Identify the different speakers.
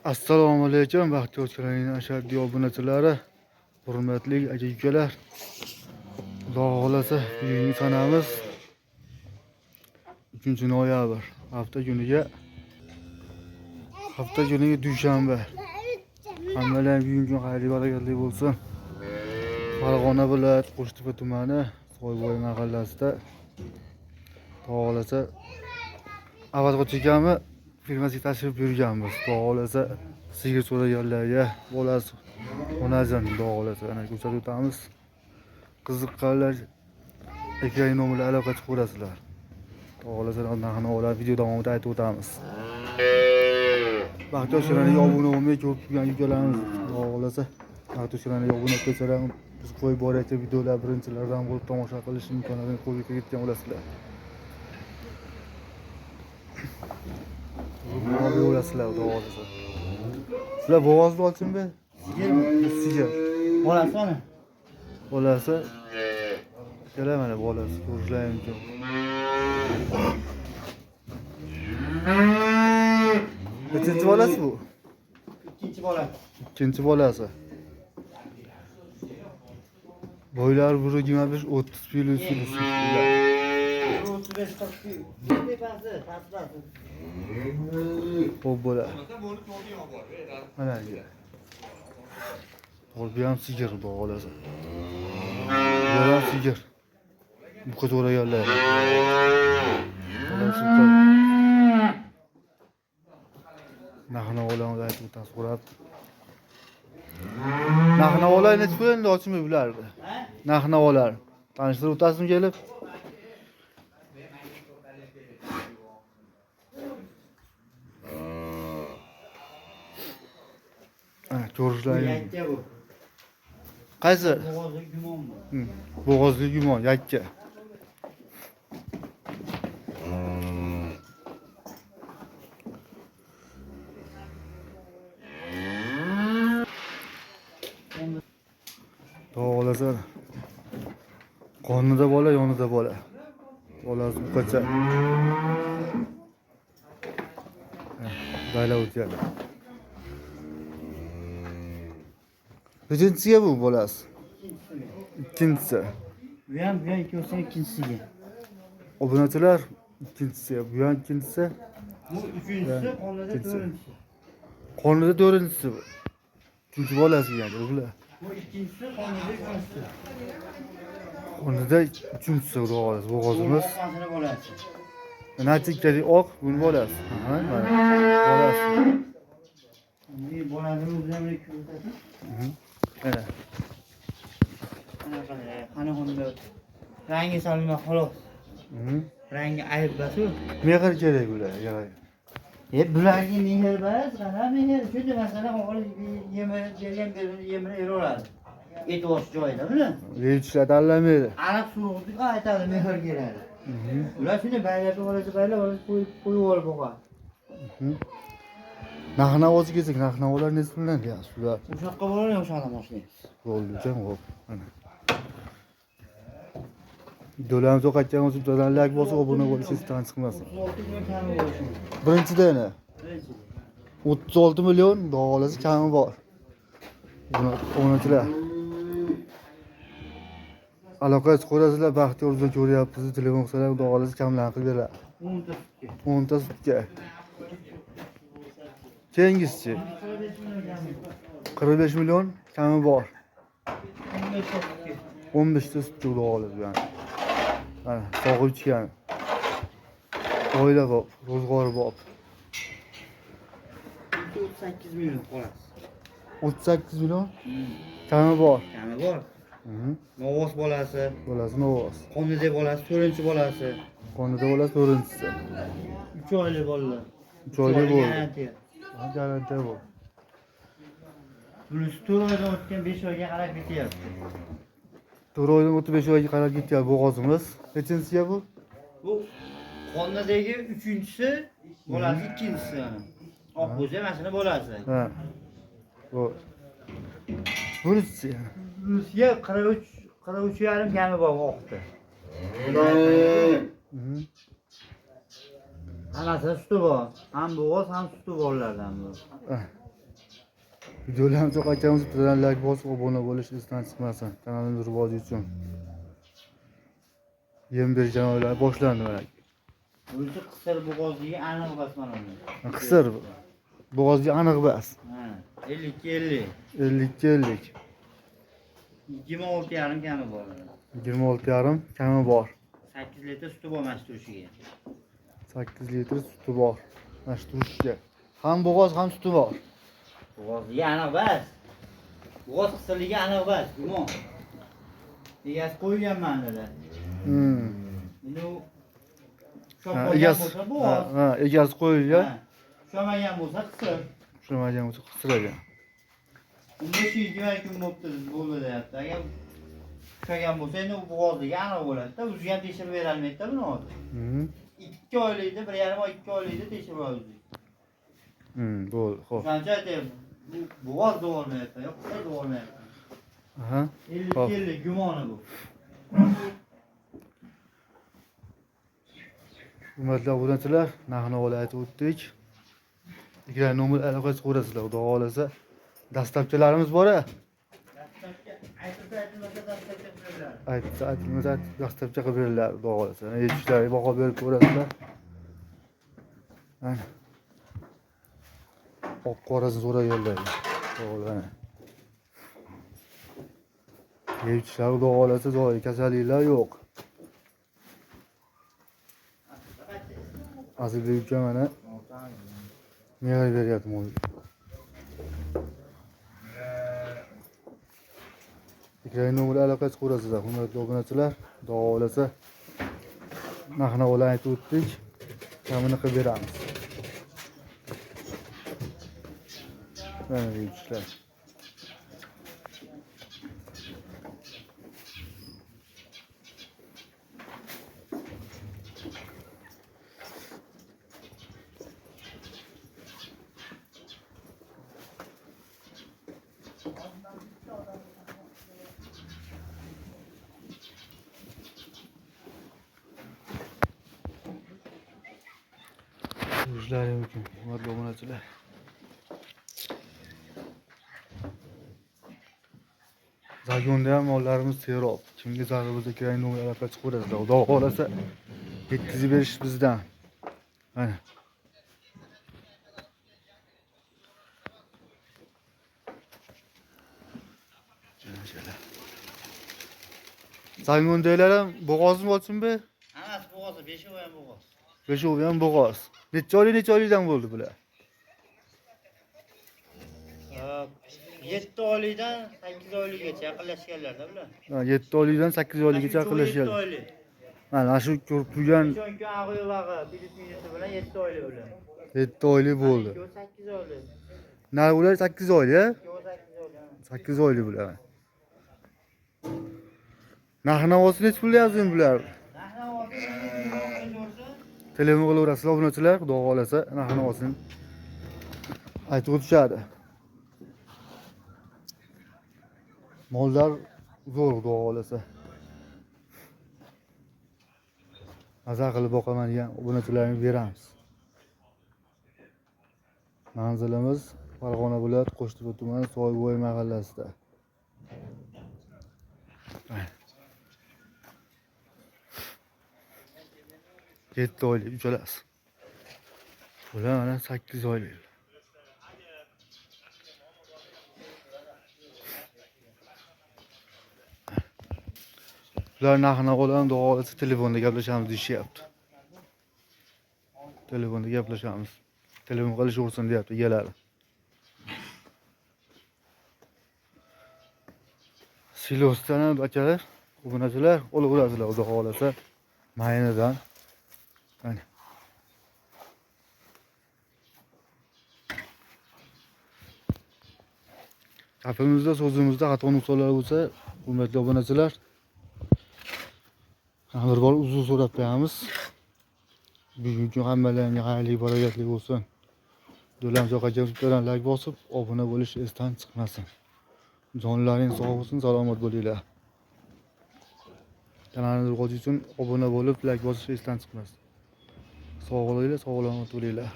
Speaker 1: Assalomu alaykum, Baxtiyor kanalining ashaddiy obunachilari, hurmatli aka-ukalar. Xudo xolasa, bugungi sanamiz 3-noyabr. Hafta kuniga dushanba. Hammalar bugungi kun xayrli barakatli bo'lsin. Farg'ona viloyat Qo'shtepa tumani Soybo'y mahallasida Xudo xolasa avvalgi chekami firmasiga tashrif buyurganmiz. Xudo xolasa sigir so'raganlarga bolasi onazan Xudo xolasa ana ko'rsatib o'tamiz. Qiziqqanlar ekran nomini aloqa qilib ko'rasizlar. Xudo xolasa narxini video davomida aytib o'tamiz. Baxtiyor kanaliga obuna bo'lmay ko'rib turgan ukalarimiz Xudo xolasa Baxtiyor kanaliga obuna bo'lsalar biz qo'yib borayotgan videolar birinchilardan bo'lib tomosha qilish imkoniyatini qo'lga kiritgan bo'lasizlar. Abi olasizlar Xudo xolasa. Sizlar bo'g'ozni olsinmi? Sigir.
Speaker 2: Bolasi mana.
Speaker 1: Bolasi. Kela mana bolasi ko'rishlar mumkin. Nechinchi bolasi bu?
Speaker 2: Ikkinchi bola.
Speaker 1: Ikkinchi bolasi. Boylar 1.25 30 kilo sulusi.
Speaker 2: 35 40. Tepasi.
Speaker 1: Xo'p bo'la. Mana ya. Bu ham sigir Xudo xolasa. Bu ham sigir. Bu ko'to'raganlar. Narxini olamiz aytib o'tamiz so'rab. Narxini olay necha pul endi ochmay bularni. Narxini olar. Tanishtirib o'tasizmi kelib? Ko'rishlar.
Speaker 2: Yakka bu.
Speaker 1: Qaysi?
Speaker 2: Bo'g'ozli gumonmi?
Speaker 1: Bo'g'ozli gumon, yakka. To'g'rilasa. Qonida bola, yonida bola. Bolasi buqacha. Bayla o'tgan. Nechinchisiga bu bolasi? Ikkinchisi.
Speaker 2: Bu ham ikkinchisi ikkinchisiga.
Speaker 1: Obunachilar ikkinchisi, bu ham ikkinchisi.
Speaker 2: Bu uchinchisi, qonida to'rtinchisi.
Speaker 1: Qonida to'rtinchisi bu. Uchinchi bolasi yani bular.
Speaker 2: Bu ikkinchisi, qonida uchinchisi.
Speaker 1: Qonida uchinchisi bo'g'oz, bo'g'ozimiz.
Speaker 2: Qonida bolasi.
Speaker 1: Nachikkalik oq, buni bolasi. Ha, mana bolasi.
Speaker 2: Bu bolasini o'zlari bilan ko'rsatib.
Speaker 1: Mana.
Speaker 2: Qani bunda rangi solma xolos. Rangi ayib basu.
Speaker 1: Mehr kerak bular, yig'ay.
Speaker 2: Bularga mehr bas, qana mehr. Shunday masalan, o'g'il yemini yeraveradi. Et o'sh joyida, buni.
Speaker 1: Yeyishlar tanlamaydi.
Speaker 2: Ariq suvga aytadi mehr kerak. Ular shuni baylab olsa baylab qo'yib olib qo'ygan.
Speaker 1: Narxini o'zi kelsak, narxini olar necha puldan deyapsiz ular.
Speaker 2: O'sha yoqqa boradi, o'sha yoqdan boshlaymiz.
Speaker 1: Bo'ldi, jon, xo'p. Mana. Videolarimiz o'qayotgan bo'lsa, videodan like bosib, obuna bo'lishingiz tan chiqmasin.
Speaker 2: 36 million kami bor shunda.
Speaker 1: Birinchidan 36 million dollar kami bor. Buni obunachilar. Aloqa qilib Baxtiyor bizni ko'ryapsiz, telefon qilsalar dollar kamlarni qilib beradi. 10 ta sutga. Keyingisi 45 million kami bor. 15 ta sutga dollar yani. Mana sog'ib ichgan. Oila bor, ro'zg'ori bor.
Speaker 2: 38 million qoladi.
Speaker 1: 38 million kami bor.
Speaker 2: Kami bor. Novoz bolasi.
Speaker 1: Bolasi novoz.
Speaker 2: Qonida bolasi, 4-chi bolasi.
Speaker 1: Qonida bolasi 4-chisi.
Speaker 2: 3 oylik bolalar.
Speaker 1: 3 oylik bo'ldi.
Speaker 2: Garantiya.
Speaker 1: Garantiya bor.
Speaker 2: Plus 4 oydan o'tgan 5 oyga qarab ketyapti.
Speaker 1: 4 oydan o'tib 5 oyga qarab ketyapti bo'g'ozimiz. Nechinchisiga bu?
Speaker 2: Bu qonidagi 3-chi, bolasi 2-chisi yana. Oq bo'lsa mana bolasi.
Speaker 1: Ha. Bu. Bunisi.
Speaker 2: Bunisiga 43,5 kami bor oqda. Hammasi suti bor. Ham bo'g'oz, ham suti borlardan bu.
Speaker 1: Videolarimiz yoqayotganimiz bilan like bosib obuna bo'lish esdan chiqmasin. Kanalimiz rivoji uchun. Yem berish jarayonlari boshlandi mana.
Speaker 2: O'zi qisir bo'g'ozligi aniq bas mana uni.
Speaker 1: Qisir bo'g'ozga aniq bas.
Speaker 2: Ha, 50
Speaker 1: 50
Speaker 2: 26,5 kami bor.
Speaker 1: 26,5 kami bor.
Speaker 2: 8 litr suti bor mana shu turishiga.
Speaker 1: 8 litr suti bor. Mana shu turishga. Ham bo'g'oz ham suti bor.
Speaker 2: Bo'g'ozligi aniq bas. Bo'g'oz qisirligi aniq bas. Gumon. Egasi qo'yganman dedi. Endi u
Speaker 1: egasi qo'yilgan.
Speaker 2: Ushlamagan bo'lsa qisir.
Speaker 1: Ushlamagan bo'lsa qisiragan.
Speaker 2: Unda shu 20 kun bo'libdi bo'ldi deyapti. Agar ushlagan bo'lsa endi u bo'g'ozligi aniq bo'ladi-da. O'zi ham tekshirib berolmaydi-da buni hozir. 2 oylikda, 1,5 oy, 2 oylikda tekshirib oladi.
Speaker 1: Bo'ldi, xo'p.
Speaker 2: Qancha aytayapti? Bu bo'g'oz bo'lmayapti, yo'q, qisir bo'lmayapti.
Speaker 1: Aha.
Speaker 2: 50 gumoni bu.
Speaker 1: Hurmatli obunachilar, narx-navolar aytib o'tdik. Ekran nomer aloqasi ko'rasizlar, xudo xolasa. Dastlabchilarimiz bor-a? Aytilmasa dastlabchi qilib beriladi, xudo xolasa. Yetishlarga baho berib ko'rasizlar. Mana. Oq qorasini so'raganlar. Xo'p, yetishlar, xudo xolasa, zo'y kasalliklar yo'q. Aslida uka mana mehr beryapti mo'y. Ekran nomer aloqasi ko'rasizlar, hurmatli obunachilar. Xudo xolasa narx-navolar aytib o'tdik. Kamini qilib beramiz. Mana yetishlar. Ko'rishlari mumkin, hurmatli obunachilar. Zagonda ham mollarimiz serob. Kimga zarur bo'lsa kerak nomer aloqasi ko'rasizlar. Xudo xolasa yetkazib berish bizdan. Mana. Zagondalar ham bo'g'ozmi bo'lsinmi?
Speaker 2: Hammasi bo'g'oz, 5 oy ham bo'g'oz.
Speaker 1: 5 oy ham bo'g'oz. Necha oylikdan bo'ldi bular?
Speaker 2: 7 oylikdan 8 oylikgacha yaqinlashganlarda bular.
Speaker 1: 7 oylikdan 8 oylikgacha yaqinlashgan. Mana shu ko'rib turgan
Speaker 2: 10 kun ag'uy vag'i, bilis bilan 7 oylik bular.
Speaker 1: 7 oylik bo'ldi.
Speaker 2: 8 oylik.
Speaker 1: Nari ular 8 oylik, a?
Speaker 2: 8 oylik.
Speaker 1: 8 oylik bular. Narx-navosi nech pul yozing bular? Telefon qilaverasizlar obunachilar, xudo xolasa narx-navosini aytib o'tishadi. Mollar zo'r, xudo xolasa. Mazza qilib boqaman degan obunachilarga beramiz. Manzilimiz Farg'ona viloyat Qo'shtepa tumani Soybo'y mahallasida. 7 oylik uchalasi. Bular mana 8 oylik. Ular narx-navolarni xudo xolasa telefonda gaplashamiz deyishyapti. Telefonda gaplashamiz. Telefon qilishaversin deyapti egalari. Silosdan ham akalar, obunachilar olaverasizlar xudo xolasa maynidan. Mana. Gapimizda, so'zimizda xato nuqsonlar bo'lsa, hurmatli obunachilar, bir bor uzr so'rab qo'yamiz. Bugungi kun hammalaringga xayrli, barakatli bo'lsin. Videolarimiz yoqagan like bosib, obuna bo'lish esdan chiqmasin. Jonlaring sog' bo'lsin, salomat bo'linglar. Kanalimiz rivoji uchun obuna bo'lib, like bosish esdan chiqmasin. Sog' bo'linglar, salomat bo'linglar.